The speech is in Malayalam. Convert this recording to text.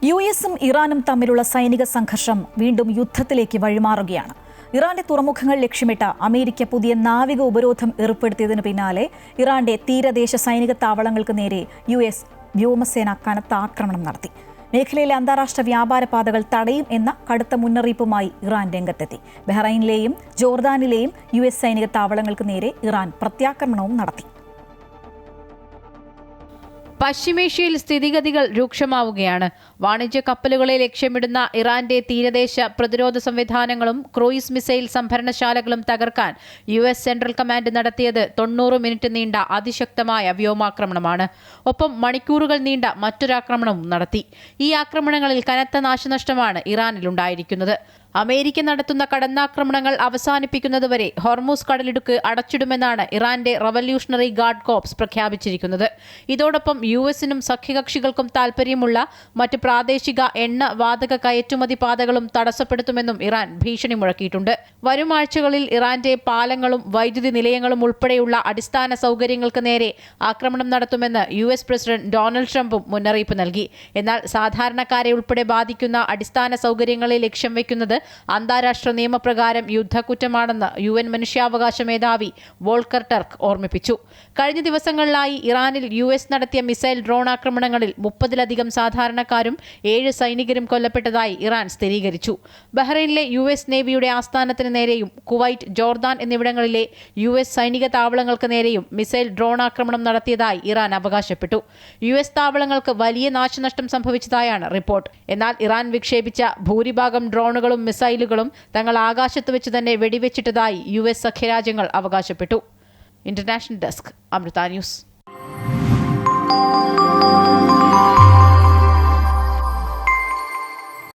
യുഎസും ഇറാനും തമ്മിലുള്ള സൈനിക സംഘർഷം വീണ്ടും യുദ്ധത്തിലേക്ക് വഴിമാറുകയാണ്. ഇറാന്റെ തുറമുഖങ്ങൾ ലക്ഷ്യമിട്ട് അമേരിക്ക പുതിയ നാവിക ഉപരോധം ഏർപ്പെടുത്തിയതിനു പിന്നാലെ ഇറാന്റെ തീരദേശ സൈനിക താവളങ്ങൾക്ക് നേരെ യുഎസ് വ്യോമസേന കനത്ത ആക്രമണം നടത്തി. മേഖലയിലെ അന്താരാഷ്ട്ര വ്യാപാര പാതകൾ തടയും എന്ന കടുത്ത മുന്നറിയിപ്പുമായി ഇറാൻ രംഗത്തെത്തി. ബഹ്റൈനിലെയും ജോർദാനിലെയും യുഎസ് സൈനിക താവളങ്ങൾക്ക് നേരെ ഇറാൻ പ്രത്യാക്രമണവും നടത്തി. പശ്ചിമേഷ്യയിൽ സ്ഥിതിഗതികൾ രൂക്ഷമാവുകയാണ്. വാണിജ്യ കപ്പലുകളെ ലക്ഷ്യമിടുന്ന ഇറാന്റെ തീരദേശ പ്രതിരോധ സംവിധാനങ്ങളും ക്രൂയിസ് മിസൈൽ സംഭരണശാലകളും തകർക്കാൻ യുഎസ് സെൻട്രൽ കമാൻഡ് നടത്തിയത് 90 മിനിറ്റ് നീണ്ട അതിശക്തമായ വ്യോമാക്രമണമാണ്. ഒപ്പം മണിക്കൂറുകൾ നീണ്ട മറ്റൊരാക്രമണവും നടത്തി. ഈ ആക്രമണങ്ങളിൽ കനത്ത നാശനഷ്ടമാണ് ഇറാനിലുണ്ടായിരിക്കുന്നത്. അമേരിക്ക നടത്തുന്ന കടന്നാക്രമണങ്ങൾ അവസാനിപ്പിക്കുന്നതുവരെ ഹോർമൂസ് കടലിടുക്ക് അടച്ചിടുമെന്നാണ് ഇറാന്റെ റവല്യൂഷണറി ഗാർഡ് കോർപ്സ് പ്രഖ്യാപിച്ചിരിക്കുന്നത്. ഇതോടൊപ്പം യുഎസിനും സഖ്യകക്ഷികൾക്കും താൽപ്പര്യമുള്ള മറ്റ് പ്രാദേശിക എണ്ണ വാതക കയറ്റുമതി പാതകളും തടസ്സപ്പെടുത്തുമെന്നും ഇറാൻ ഭീഷണി മുഴക്കിയിട്ടുണ്ട്. വരും ആഴ്ചകളിൽ ഇറാന്റെ പാലങ്ങളും വൈദ്യുതി നിലയങ്ങളും ഉൾപ്പെടെയുള്ള അടിസ്ഥാന സൗകര്യങ്ങൾക്ക് നേരെ ആക്രമണം നടത്തുമെന്ന് യുഎസ് പ്രസിഡന്റ് ഡൊണാൾഡ് ട്രംപും മുന്നറിയിപ്പ് നൽകി. എന്നാൽ സാധാരണക്കാരെ ഉൾപ്പെടെ ബാധിക്കുന്ന അടിസ്ഥാന സൗകര്യങ്ങളെ ലക്ഷ്യം വയ്ക്കുന്നത് അന്താരാഷ്ട്ര നിയമപ്രകാരം യുദ്ധക്കുറ്റമാണെന്ന് യുഎൻ മനുഷ്യാവകാശ മേധാവി വോൾക്കർ ടർക്ക് ഓർമ്മിപ്പിച്ചു. കഴിഞ്ഞ ദിവസങ്ങളിലായി ഇറാനിൽ യുഎസ് നടത്തിയ മിസൈൽ ഡ്രോൺ ആക്രമണങ്ങളിൽ 30-ലധികം സാധാരണക്കാരും 7 സൈനികരും കൊല്ലപ്പെട്ടതായി ഇറാൻ സ്ഥിരീകരിച്ചു. ബഹ്റൈനിലെ യുഎസ് നേവിയുടെ ആസ്ഥാനത്തിന് നേരെയും കുവൈറ്റ്, ജോർദാൻ എന്നിവിടങ്ങളിലെ യുഎസ് സൈനിക താവളങ്ങൾക്ക് നേരെയും മിസൈൽ ഡ്രോൺ ആക്രമണം നടത്തിയതായി ഇറാൻ അവകാശപ്പെട്ടു. യുഎസ് താവളങ്ങൾക്ക് വലിയ നാശനഷ്ടം സംഭവിച്ചതായാണ് റിപ്പോർട്ട്. എന്നാൽ ഇറാൻ വിക്ഷേപിച്ച ഭൂരിഭാഗം ഡ്രോണുകളും മിസൈലുകളും തങ്ങൾ ആകാശത്ത് വെച്ച് തന്നെ വെടിവെച്ചിട്ടതായി യുഎസ് സഖ്യരാജ്യങ്ങൾ അവകാശപ്പെട്ടു. International desk, Amrita news.